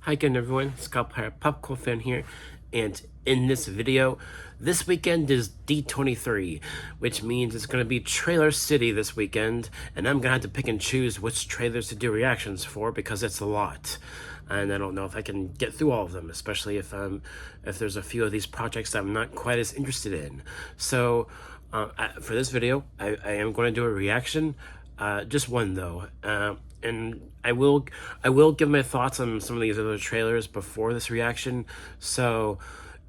Hi again everyone, Scott Pirate Popcorn Fan here, and in this video, this weekend is D23, which means it's going to be Trailer City this weekend, and I'm going to have to pick and choose which trailers to do reactions for because it's a lot. And I don't know if I can get through all of them, especially if there's a few of these projects that I'm not quite as interested in. So for this video, I am going to do a reaction, just one though. And I will give my thoughts on some of these other trailers before this reaction. So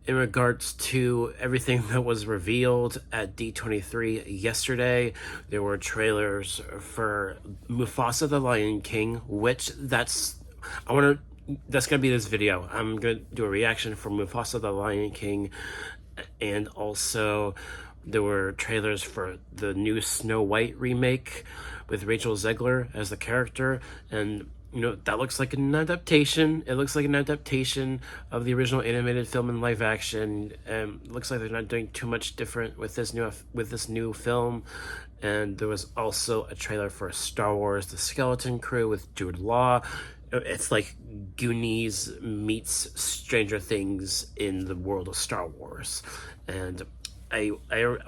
in regards to everything that was revealed at D23 yesterday, there were trailers for Mufasa the Lion King, which that's gonna be this video. I'm gonna do a reaction for Mufasa the Lion King, and also there were trailers for the new Snow White remake with Rachel Zegler as the character, and that looks like an adaptation. It looks like an adaptation of the original animated film in live action. It looks like they're not doing too much different with this new film. And there was also a trailer for Star Wars: The Skeleton Crew with Jude Law. It's like Goonies meets Stranger Things in the world of Star Wars. And I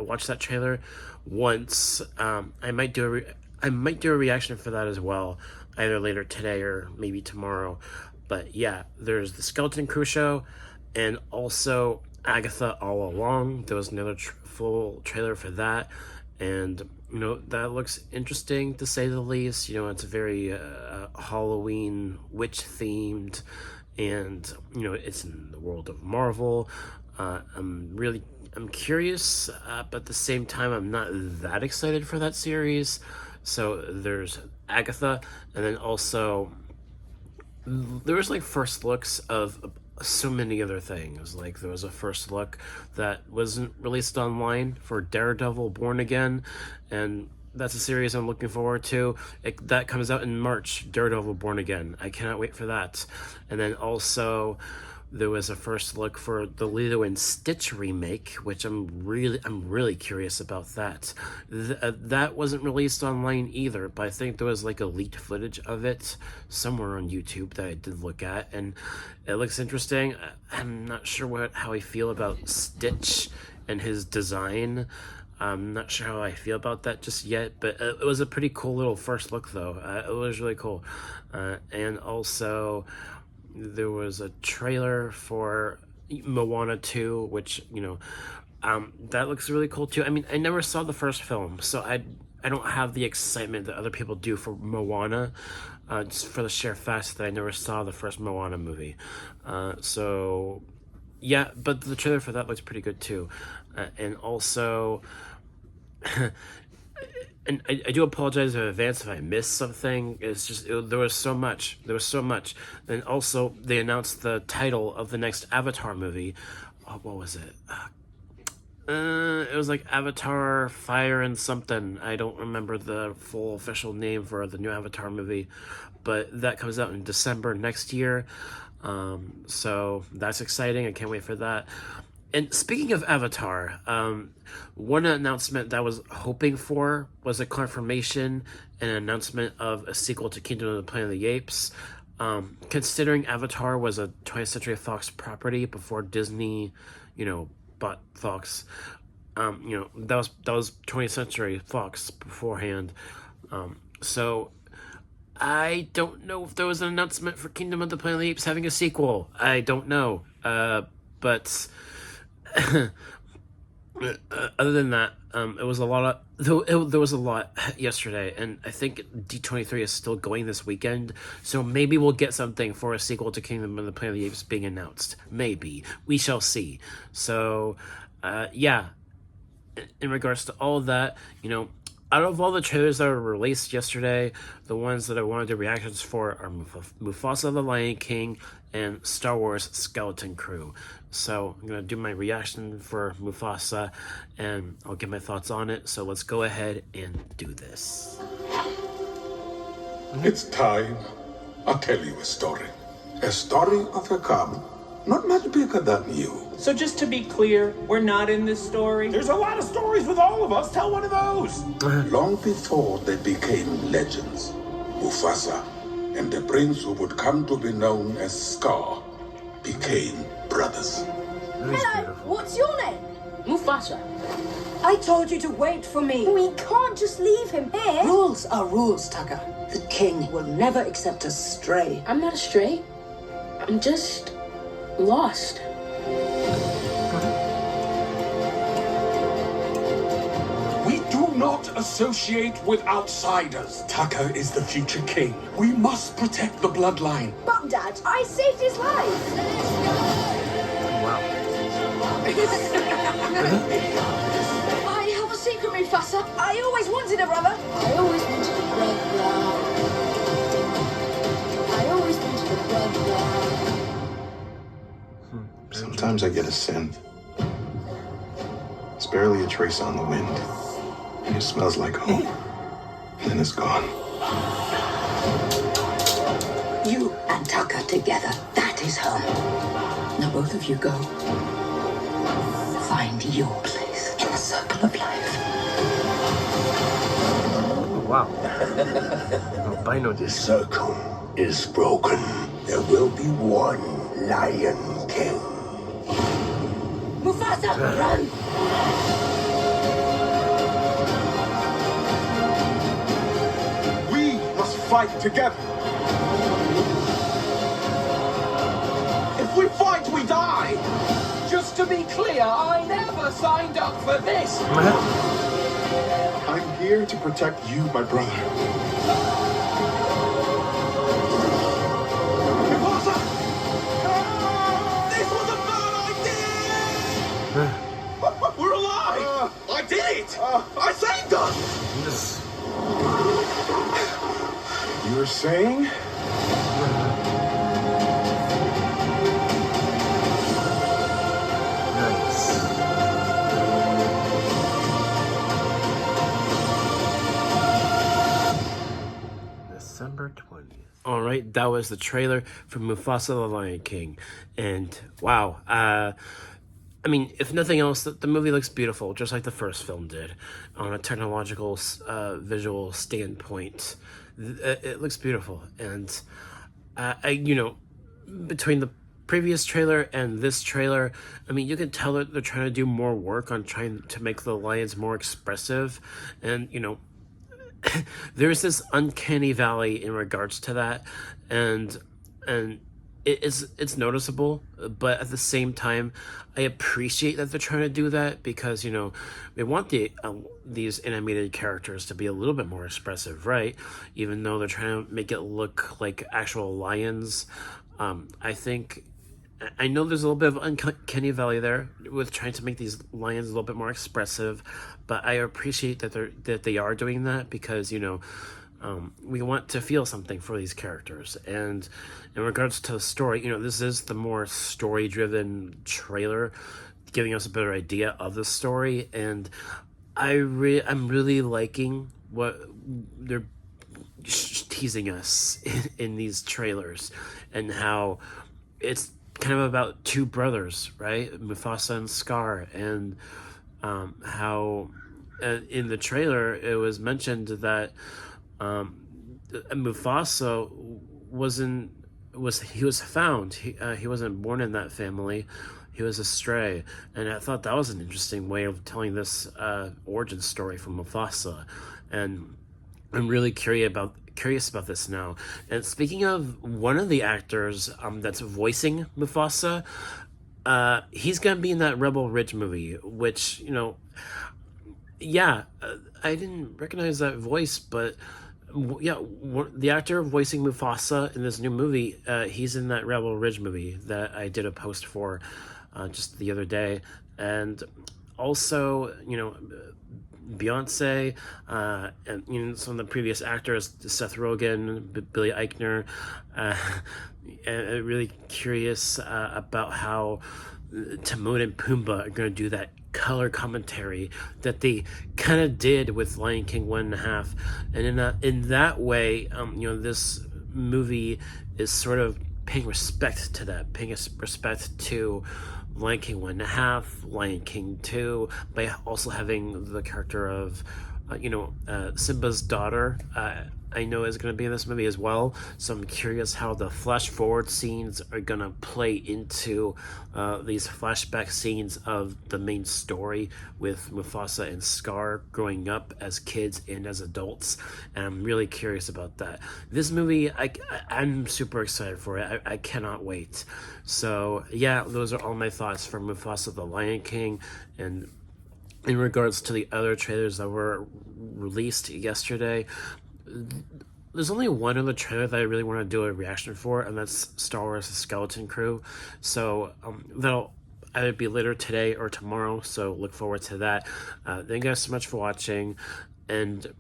watched that trailer once. I might do a reaction for that as well, either later today or maybe tomorrow. But yeah, there's the Skeleton Crew show, and also Agatha All Along. There was another full trailer for that, and that looks interesting to say the least. It's very Halloween witch themed, and it's in the world of Marvel. I'm curious, but at the same time, I'm not that excited for that series. So there's Agatha, and then also there was like first looks of so many other things. Like there was a first look that wasn't released online for Daredevil Born Again, and that's a series I'm looking forward to. That comes out in March, Daredevil Born Again. I cannot wait for that. And then also there was a first look for the Lilo and Stitch remake, which I'm really curious about that. That wasn't released online either, but I think there was like a leaked footage of it somewhere on YouTube that I did look at, and it looks interesting. I'm not sure how I feel about Stitch and his design. I'm not sure how I feel about that just yet, but it was a pretty cool little first look though. It was really cool. And also there was a trailer for Moana 2, which that looks really cool too. I mean, I never saw the first film, so I don't have the excitement that other people do for Moana, just for the sheer fact that I never saw the first Moana movie. So yeah, but the trailer for that looks pretty good too. And also and I do apologize in advance if I missed something. It's just there was so much. And also they announced the title of the next Avatar movie. What was it? It was like Avatar Fire and something. I don't remember the full official name for the new Avatar movie, but that comes out in December next year. So that's exciting. I can't wait for that. And speaking of Avatar, one announcement that I was hoping for was a confirmation and an announcement of a sequel to Kingdom of the Planet of the Apes. Considering Avatar was a 20th Century Fox property before Disney, bought Fox, that was 20th Century Fox beforehand. So I don't know if there was an announcement for Kingdom of the Planet of the Apes having a sequel. I don't know. But other than that, it was a lot of there was a lot yesterday, and I think D23 is still going this weekend, so maybe we'll get something for a sequel to Kingdom of the Planet of the Apes being announced. Maybe we shall see. So yeah, in regards to all of that, out of all the trailers that were released yesterday, the ones that I wanted to do reactions for are Mufasa the Lion King and Star Wars Skeleton Crew. So I'm going to do my reaction for Mufasa, and I'll give my thoughts on it. So let's go ahead and do this. It's time. I'll tell you a story. A story of a cub, not much bigger than you. So just to be clear, we're not in this story? There's a lot of stories with all of us. Tell one of those. Long before they became legends, Mufasa and the prince who would come to be known as Scar became brothers. Hello, what's your name? Mufasa. I told you to wait for me. We can't just leave him here. Rules are rules, Tucker. The king will never accept a stray. I'm not a stray. I'm just lost. We do not associate with outsiders. Tucker is the future king. We must protect the bloodline. But, Dad, I saved his life. Wow. I have a secret, Mufasa. I always wanted a brother. I always wanted a brother. I always wanted a brother. Sometimes I get a scent. It's barely a trace on the wind. And it smells like home. And then it's gone. You and Tucker together, that is home. Now both of you go. Find your place in the circle of life. Oh, wow. Albino The circle is broken. There will be one Lion King. Mufasa, run! We must fight together. If we fight, we die. Just to be clear, I never signed up for this. I'm here to protect you, my brother. Mufasa! This was a bad idea! We're alive! I did it! I saved us! This. You were saying? Nice. December 20th. All right, that was the trailer for Mufasa the Lion King. And wow, I mean, if nothing else, the movie looks beautiful, just like the first film did, on a technological, visual standpoint. It looks beautiful, and between the previous trailer and this trailer, I mean, you can tell that they're trying to do more work on trying to make the lions more expressive, and there's this uncanny valley in regards to that, and it's noticeable, but at the same time, I appreciate that they're trying to do that because they want these animated characters to be a little bit more expressive, right? Even though they're trying to make it look like actual lions. I know there's a little bit of uncanny valley there with trying to make these lions a little bit more expressive, but I appreciate that they are doing that because we want to feel something for these characters. And in regards to the story, this is the more story-driven trailer, giving us a better idea of the story. And I'm really liking what they're teasing us in these trailers, and how it's kind of about two brothers, right? Mufasa and Scar, and how in the trailer it was mentioned that Mufasa was found. He wasn't born in that family. He was a stray, and I thought that was an interesting way of telling this origin story for Mufasa, and I'm really curious about this now. And speaking of one of the actors that's voicing Mufasa, he's gonna be in that Rebel Ridge movie, which I didn't recognize that voice, but the actor voicing Mufasa in this new movie, he's in that Rebel Ridge movie that I did a post for just the other day. And also, Beyonce, and some of the previous actors, Seth Rogen, Billy Eichner, and really curious about how Timon and Pumbaa are going to do that color commentary that they kind of did with Lion King 1.5, and in that way, this movie is sort of paying respect to that, paying respect to Lion King 1.5, Lion King 2, by also having the character of Simba's daughter, I know is going to be in this movie as well. So I'm curious how the flash forward scenes are going to play into these flashback scenes of the main story with Mufasa and Scar growing up as kids and as adults. And I'm really curious about that. This movie, I'm super excited for it. I cannot wait. So yeah, those are all my thoughts for Mufasa the Lion King. And in regards to the other trailers that were released yesterday, there's only one other trailer that I really want to do a reaction for, and that's Star Wars: The Skeleton Crew. So that'll either be later today or tomorrow, so look forward to that. Thank you guys so much for watching, and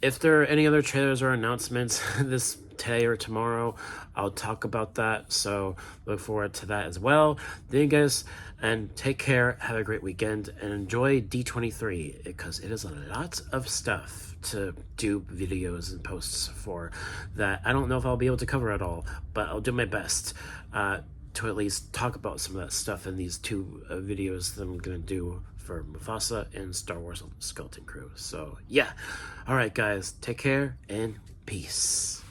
if there are any other trailers or announcements this today or tomorrow, I'll talk about that, so look forward to that as well. Thank you guys, and take care, have a great weekend, and enjoy D23, because it is a lot of stuff to do videos and posts for that I don't know if I'll be able to cover it all, but I'll do my best to at least talk about some of that stuff in these two videos that I'm gonna do for Mufasa and Star Wars: Skeleton Crew. So yeah, all right guys, take care and peace.